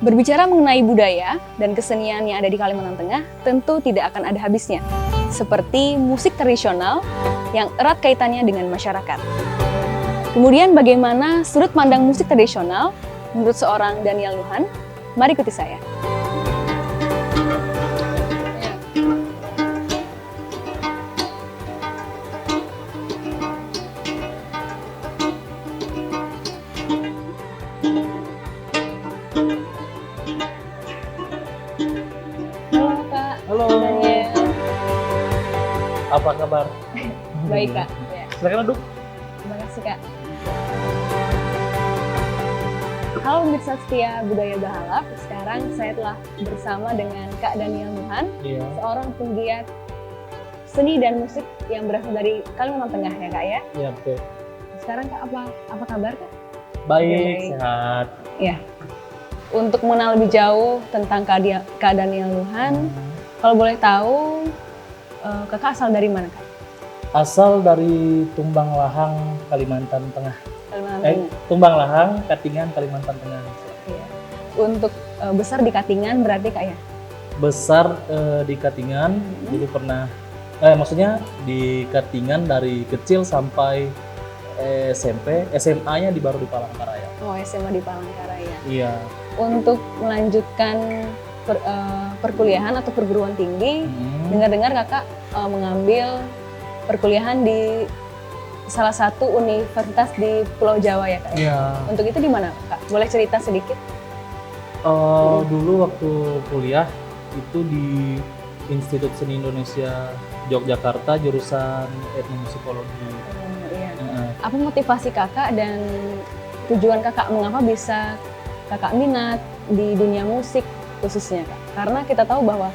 Berbicara mengenai budaya dan kesenian yang ada di Kalimantan Tengah, tentu tidak akan ada habisnya. Seperti musik tradisional yang erat kaitannya dengan masyarakat. Kemudian bagaimana sudut pandang musik tradisional menurut seorang Daniel Nuhan? Mari ikuti saya. Halo Kak. Halo. Daniel. Apa kabar? Baik Kak. Ya. Silakan duduk. Terima kasih Kak. Halo pemirsa setia Budaya Bahalap. Sekarang saya telah bersama dengan Kak Daniel Nuhan, Iya. seorang penggiat seni dan musik yang berasal dari Kalimantan Tengah ya Kak ya. Iya betul. Sekarang Kak apa kabar Kak? Baik, Baik. sehat. Ya. Untuk mengenal lebih jauh tentang Kak Daniel Nuhan, kalau boleh tahu Kakak asal dari mana Kak? Asal dari Tumbang Lahang, Kalimantan Tengah. Kalimantan Tengah. Tumbang Lahang, Katingan, Kalimantan Tengah. Iya. Untuk besar di Katingan berarti Kak ya? Besar di Katingan, jadi pernah, maksudnya di Katingan dari kecil sampai SMP, SMA-nya baru di Palangkaraya. Oh, SMA di Palangkaraya. Iya. Untuk melanjutkan perkuliahan atau perguruan tinggi, dengar-dengar Kakak mengambil perkuliahan di salah satu universitas di Pulau Jawa ya Kak? Iya. Untuk itu di mana Kak? Boleh cerita sedikit? Dulu waktu kuliah itu di Institut Seni Indonesia Yogyakarta, jurusan etnomusikologi. Iya. Heeh. Apa motivasi Kakak dan tujuan Kakak mengapa bisa Kakak minat di dunia musik khususnya Kak? Karena kita tahu bahwa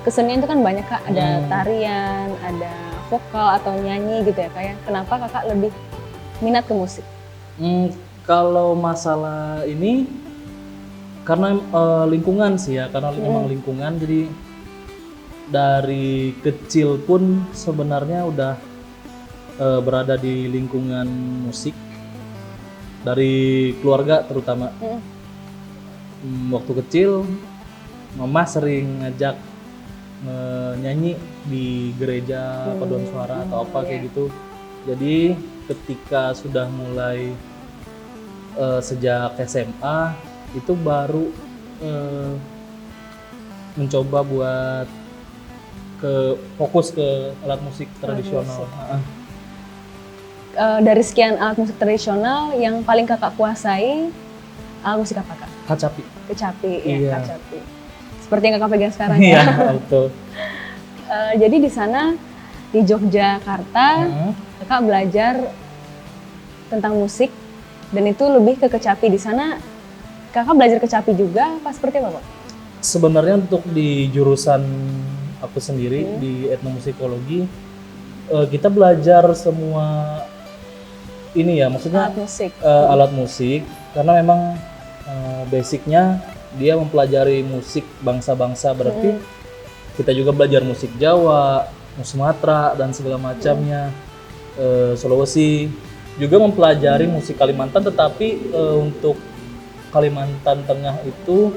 kesenian itu kan banyak Kak, ada tarian, ada vokal atau nyanyi gitu ya Kak ya. Kenapa Kakak lebih minat ke musik? Kalau masalah ini karena lingkungan sih ya, karena memang lingkungan, jadi dari kecil pun sebenarnya udah berada di lingkungan musik dari keluarga terutama. Waktu kecil mama sering ngajak nyanyi di gereja paduan suara atau apa kayak gitu. Jadi ketika sudah mulai sejak SMA itu baru mencoba buat fokus ke alat musik tradisional. Dari sekian alat musik tradisional yang paling Kakak kuasai alat musik apa Kak? Kacapi. Kecapi, ya Iya. Kecapi. Seperti yang Kakak pegang sekarang Iya, ya. betul. Jadi di sana di Yogyakarta Kakak belajar tentang musik dan itu lebih ke kecapi. Di sana Kakak belajar kecapi juga apa seperti apa Pak? Sebenarnya untuk di jurusan aku sendiri di etnomusikologi kita belajar semua ini ya, maksudnya Alat musik. alat musik karena memang basicnya dia mempelajari musik bangsa-bangsa, berarti kita juga belajar musik Jawa, Sumatera dan segala macamnya, Sulawesi, juga mempelajari musik Kalimantan, tetapi untuk Kalimantan Tengah itu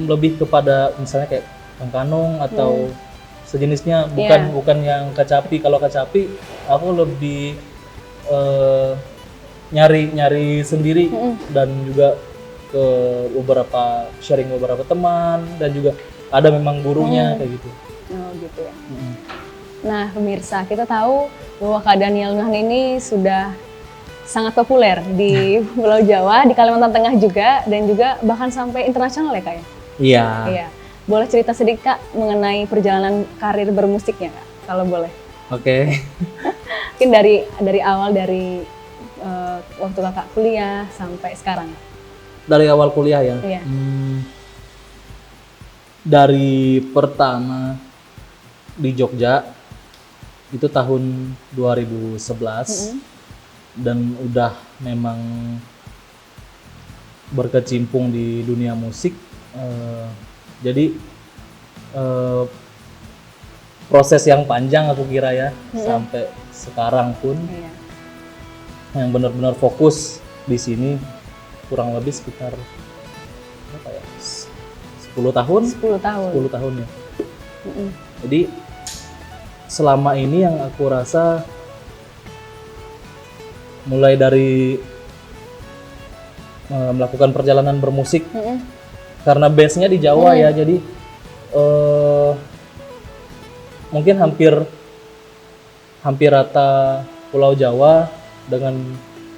lebih kepada misalnya kayak kangkanung atau sejenisnya, bukan yang kecapi. Kalau kecapi aku lebih nyari sendiri dan juga ke sharing beberapa teman, dan juga ada memang gurunya kayak gitu. Oh gitu ya. Nah pemirsa, kita tahu bahwa Kak Daniel Nuhan ini sudah sangat populer di Pulau Jawa, di Kalimantan Tengah juga, dan juga bahkan sampai internasional ya Kak ya? Iya. Iya. Boleh cerita sedikit Kak mengenai perjalanan karir bermusiknya Kak, kalau boleh? Oke. Mungkin dari awal dari waktu Kakak kuliah sampai sekarang. Dari awal kuliah ya. Iya. Dari pertama di Jogja itu tahun 2011 dan udah memang berkecimpung di dunia musik. Jadi proses yang panjang aku kira ya, sampai sekarang pun Iya. yang benar-benar fokus di sini kurang lebih sekitar berapa ya? 10 tahun? 10 tahun. 10 tahun ya. Mm-mm. Jadi selama ini yang aku rasa mulai dari melakukan perjalanan bermusik Mm-mm. karena base-nya di Jawa ya, jadi mungkin hampir rata Pulau Jawa dengan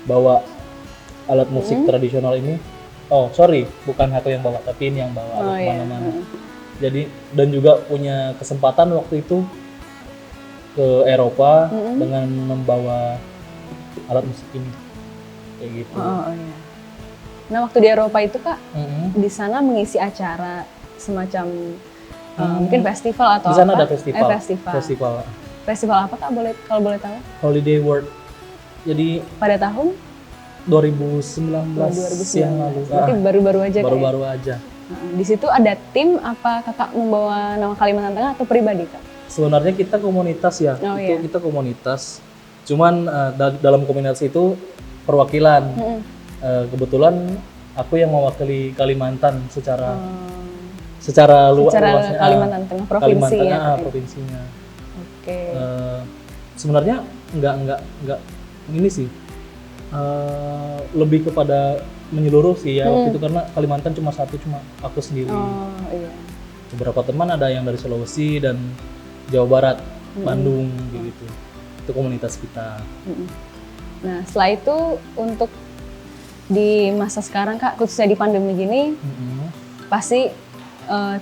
bawa alat musik tradisional ini. Oh sorry, bukan aku yang bawa, tapi ini yang bawa Oh, iya. kemana-mana. Jadi dan juga punya kesempatan waktu itu ke Eropa dengan membawa alat musik ini, kayak gitu. Oh, iya. Nah waktu di Eropa itu Kak, Mm-mm. di sana mengisi acara semacam mungkin festival atau Di sana apa? ada festival. Festival. Festival apa Kak, kalau boleh tahu? Holiday World. Jadi Pada tahun 2019 yang lalu. Berarti baru-baru aja Kak, Baru-baru aja. Di situ ada tim apa Kakak membawa nama Kalimantan Tengah atau pribadi Kak? Sebenarnya kita komunitas ya. Oh, itu iya. kita komunitas. Cuman dalam komunitas itu perwakilan. Kebetulan aku yang mewakili Kalimantan secara luasnya. Kalimantan Tengah provinsi Kalimantan, ya. provinsinya. Oke. Sebenarnya nggak ini sih. Lebih kepada menyeluruh sih ya waktu itu, karena Kalimantan cuma aku sendiri. Oh iya. Beberapa teman ada yang dari Sulawesi dan Jawa Barat, Bandung gitu. Itu komunitas kita. Nah setelah itu untuk di masa sekarang Kak, khususnya di pandemi gini, pasti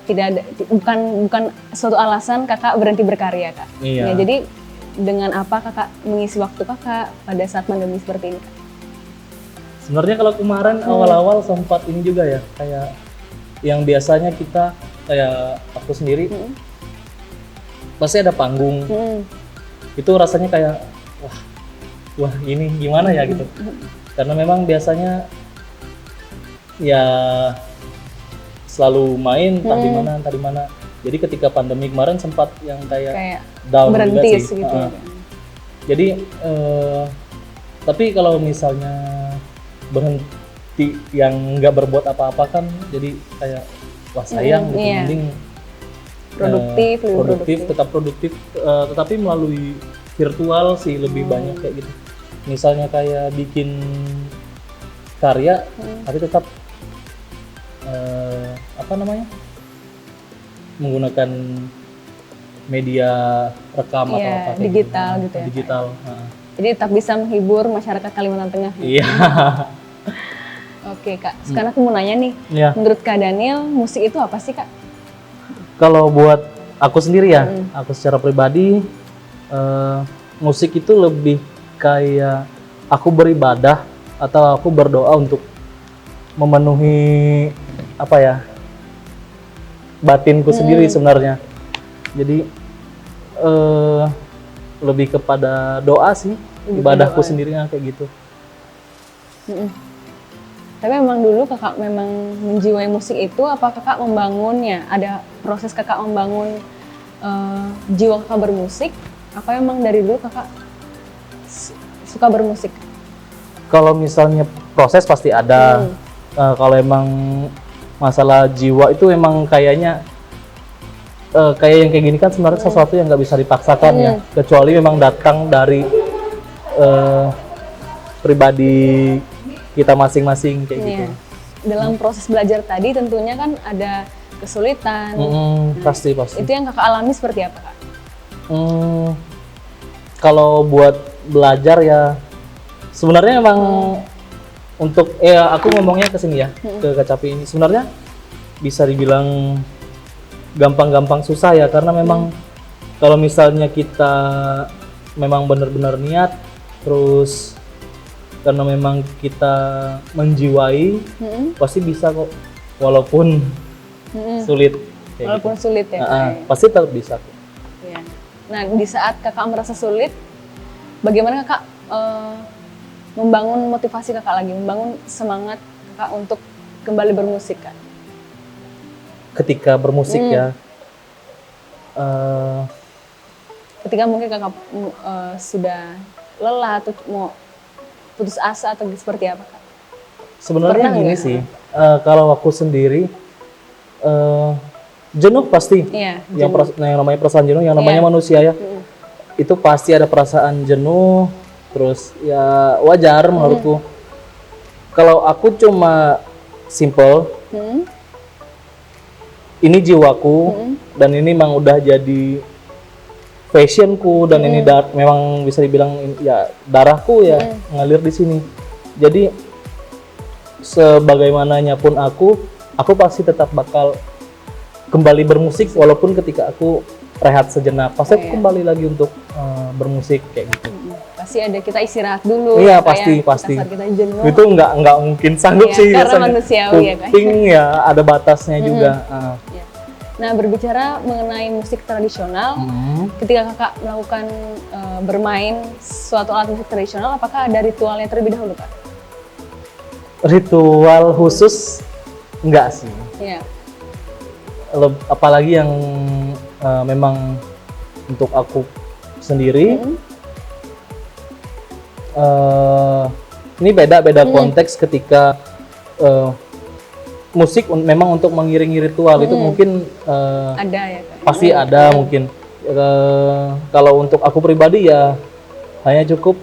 tidak ada, bukan suatu alasan Kakak berhenti berkarya Kak. Iya. Ya, jadi dengan apa Kakak mengisi waktu Kakak pada saat pandemi seperti ini Kak? Sebenarnya kalau kemarin awal-awal sempat ini juga ya, kayak yang biasanya kita kayak aku sendiri pasti ada panggung. Itu rasanya kayak wah ini gimana ya gitu. Karena memang biasanya ya selalu main entah di mana. Jadi ketika pandemi kemarin sempat yang kayak down juga berhenti sih. gitu. Jadi tapi kalau misalnya berhenti yang nggak berbuat apa-apa kan jadi kayak wah sayang gitu. Iya. Mending produktif, tetap produktif, tetapi melalui virtual sih lebih banyak kayak gitu. Misalnya kayak bikin karya, tapi tetap menggunakan media rekam atau apa kayak digital gitu ya. Digital. Jadi tetap bisa menghibur masyarakat Kalimantan Tengah. Iya. Oke Kak, sekarang aku mau nanya nih, Iya. menurut Kak Daniel musik itu apa sih Kak? Kalau buat aku sendiri ya, aku secara pribadi, musik itu lebih kayak aku beribadah atau aku berdoa untuk memenuhi batinku sendiri sebenarnya. Jadi lebih kepada doa sih, ibadahku sendirinya kayak gitu. Tapi memang dulu Kakak memang menjiwai musik itu, apa Kakak membangunnya? Ada proses Kakak membangun jiwa Kakak bermusik? Apa memang dari dulu Kakak suka bermusik? Kalau misalnya proses pasti ada. Kalau emang masalah jiwa itu emang kayaknya kayak yang kayak gini kan sebenarnya sesuatu yang nggak bisa dipaksakan ya, kecuali memang datang dari pribadi kita masing-masing kayak gitu. Dalam proses belajar tadi tentunya kan ada kesulitan. Pasti. Itu yang Kakak alami seperti apa Kak? Kalau buat belajar ya sebenarnya emang untuk aku ngomongnya ke sini ya, ke Kecapi ini sebenarnya bisa dibilang gampang-gampang susah ya, karena memang kalau misalnya kita memang benar-benar niat, terus karena memang kita menjiwai, pasti bisa kok, walaupun sulit. Walaupun sulit ya. Pasti tetap bisa. Ya. Nah di saat Kakak merasa sulit, bagaimana Kakak membangun motivasi Kakak lagi, membangun semangat Kakak untuk kembali bermusik Kak? Ketika bermusik ya, ketika mungkin Kakak sudah lelah atau mau putus asa atau seperti apa Kak? Sebenarnya Pernah gini nggak? sih, Kalau aku sendiri jenuh pasti. Iya. Yang namanya perasaan jenuh, yang namanya manusia ya. Itu pasti ada perasaan jenuh. Terus ya wajar menurutku. Kalau aku cuma simple, ini jiwaku dan ini memang udah jadi passionku dan ini memang bisa dibilang ya darahku ya ngalir di sini. Jadi sebagaimananya pun aku pasti tetap bakal kembali bermusik walaupun ketika aku rehat sejenak pasti aku kembali lagi untuk bermusik kayak gitu. Pasti ada kita istirahat dulu. Iya pasti. Saat kita jenuh. Itu nggak mungkin sanggup sih. Karena manusiawi ya kan. Kuping ya ada batasnya juga. Nah, berbicara mengenai musik tradisional, ketika kakak melakukan bermain suatu alat musik tradisional, apakah ada ritualnya terlebih dahulu, Kak? Ritual khusus enggak sih. Iya. Apalagi yang memang untuk aku sendiri, ini beda konteks ketika musik memang untuk mengiringi ritual itu mungkin ada ya Kak? Pasti ada mungkin. Kalau untuk aku pribadi ya hanya cukup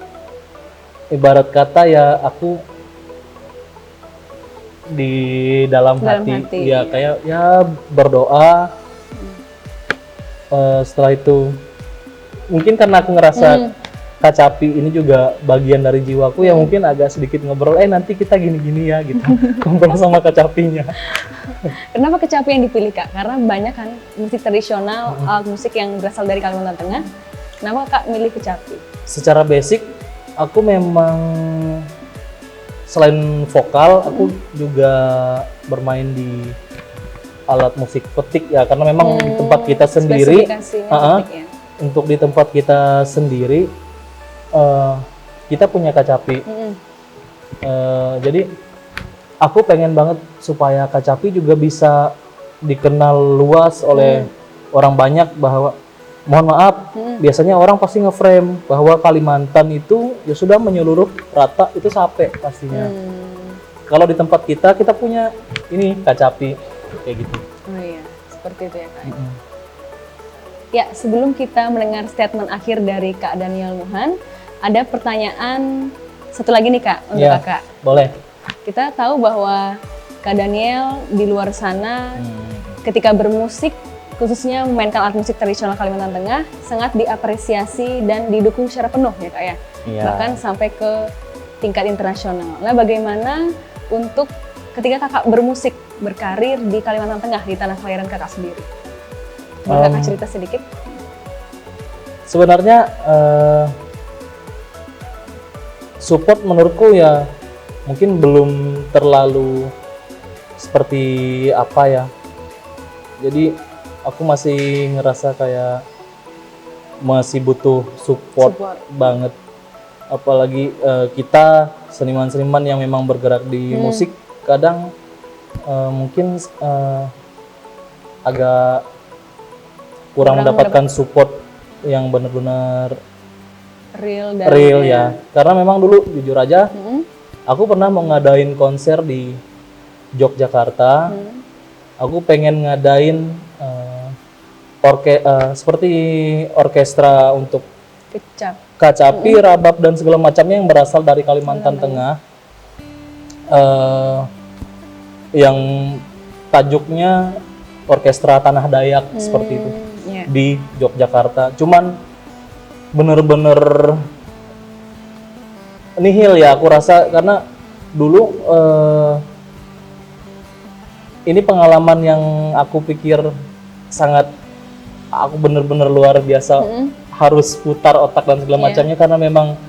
ibarat kata ya aku di dalam hati ya kayak ya berdoa. Setelah itu mungkin karena aku ngerasa kacapi ini juga bagian dari jiwaku ya mungkin agak sedikit ngobrol nanti kita gini-gini ya gitu ngobrol sama kacapinya. Kenapa kecapi yang dipilih Kak? Karena banyak kan musik tradisional, alat musik yang berasal dari Kalimantan Tengah. Kenapa Kak milih kecapi? Secara basic aku memang selain vokal aku juga bermain di alat musik petik ya karena memang di tempat kita sendiri untuk di tempat kita sendiri kita punya kacapi. Jadi aku pengen banget supaya kacapi juga bisa dikenal luas oleh orang banyak bahwa mohon maaf biasanya orang pasti ngeframe bahwa Kalimantan itu ya sudah menyeluruh rata itu sape pastinya. Kalau di tempat kita punya ini kacapi kayak gitu. Oh iya, seperti itu ya Kak. Ya, sebelum kita mendengar statement akhir dari Kak Daniel Muhan, ada pertanyaan satu lagi nih Kak untuk Kakak. Boleh. Kita tahu bahwa Kak Daniel di luar sana ketika bermusik, khususnya memainkan alat musik tradisional Kalimantan Tengah, sangat diapresiasi dan didukung secara penuh ya Kak ya. Bahkan sampai ke tingkat internasional. Nah, bagaimana untuk ketika Kakak bermusik, berkarir di Kalimantan Tengah, di tanah kelahiran Kakak sendiri? Boleh Kakak cerita sedikit? Sebenarnya support menurutku ya mungkin belum terlalu seperti apa ya. Jadi aku masih ngerasa kayak masih butuh support. Banget. Apalagi kita seniman-seniman yang memang bergerak di musik kadang mungkin agak kurang mendapatkan support yang benar-benar real ya. Karena memang dulu jujur aja aku pernah mau ngadain konser di Yogyakarta. Aku pengen ngadain seperti orkestra untuk kacapi, rabab dan segala macamnya yang berasal dari Kalimantan Tengah. Yang tajuknya Orkestra Tanah Dayak seperti itu di Yogyakarta. Cuman bener-bener nihil ya aku rasa karena dulu ini pengalaman yang aku pikir sangat aku bener-bener luar biasa harus putar otak dan segala macamnya karena memang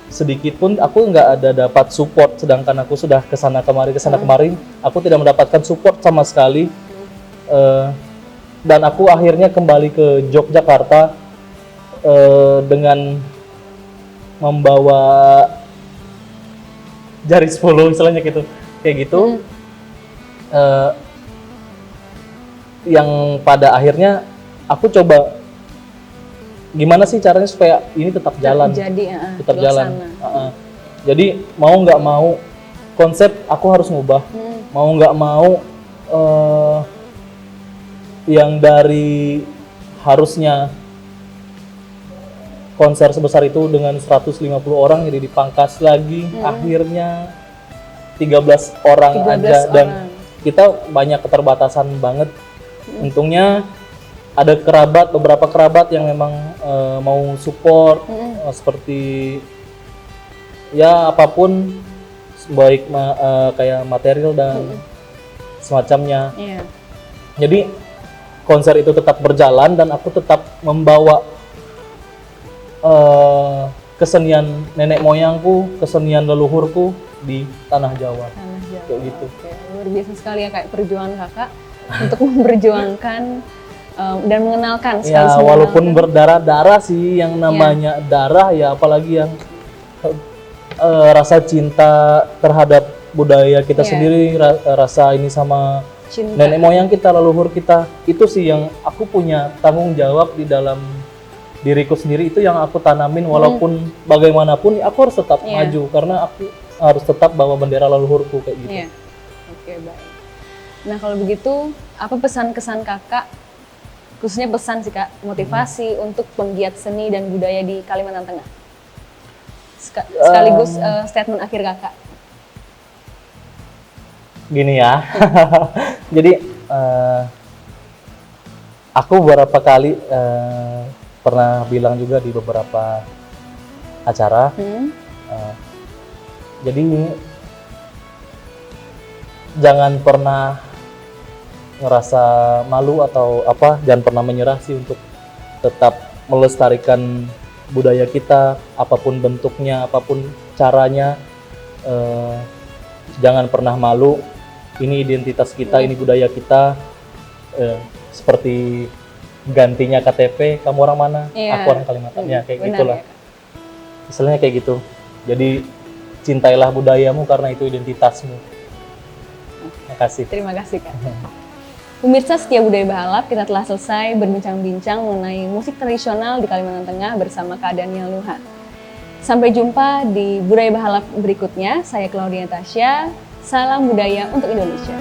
sedikit pun aku nggak ada dapat support sedangkan aku sudah kesana kemari aku tidak mendapatkan support sama sekali. Dan aku akhirnya kembali ke Yogyakarta dengan membawa jari 10 istilahnya gitu kayak gitu. Yang pada akhirnya aku coba gimana sih caranya supaya ini tetap jalan, tetap jalan. Jadi mau nggak mau konsep aku harus ngubah. mau nggak mau yang dari harusnya konser sebesar itu dengan 150 orang jadi dipangkas lagi, akhirnya 13 orang 13 aja dan orang. kita banyak keterbatasan banget. Untungnya ada beberapa kerabat yang memang mau support seperti ya apapun baik kayak material dan semacamnya. Iya. Jadi konser itu tetap berjalan dan aku tetap membawa kesenian nenek moyangku, kesenian leluhurku di tanah Jawa. Tanah Jawa. Kayak gitu. Oke, luar biasa sekali ya kayak perjuangan kakak untuk memperjuangkan dan mengenalkan sekali Ya walaupun berdarah-darah sih yang namanya darah ya, apalagi yang rasa cinta terhadap budaya kita sendiri, rasa ini sama cinta. nenek moyang kita, leluhur kita, itu sih yang aku punya tanggung jawab di dalam diriku sendiri, itu yang aku tanamin walaupun bagaimanapun aku harus tetap maju karena aku harus tetap bawa bendera leluhurku kayak gitu. Iya. Oke, baik. Nah, kalau begitu apa pesan kesan kakak, khususnya pesan sih kak, motivasi untuk penggiat seni dan budaya di Kalimantan Tengah? Sekaligus statement akhir kakak. Gini ya, jadi aku beberapa kali pernah bilang juga di beberapa acara, jadi jangan pernah ngerasa malu atau apa, jangan pernah menyerah sih untuk tetap melestarikan budaya kita, apapun bentuknya, apapun caranya, jangan pernah malu. Ini identitas kita, ini budaya kita. Seperti gantinya KTP, kamu orang mana? Aku orang Kalimantan. Ya kayak Benar, gitulah. ya, Kak? Istilahnya kayak gitu. Jadi cintailah budayamu karena itu identitasmu. Makasih. Terima kasih kak. Pemirsa setia Budaya Bahalap, kita telah selesai berbincang-bincang mengenai musik tradisional di Kalimantan Tengah bersama Kak Daniel Nuha. Sampai jumpa di Budaya Bahalap berikutnya. Saya Claudia Tasya. Salam budaya untuk Indonesia.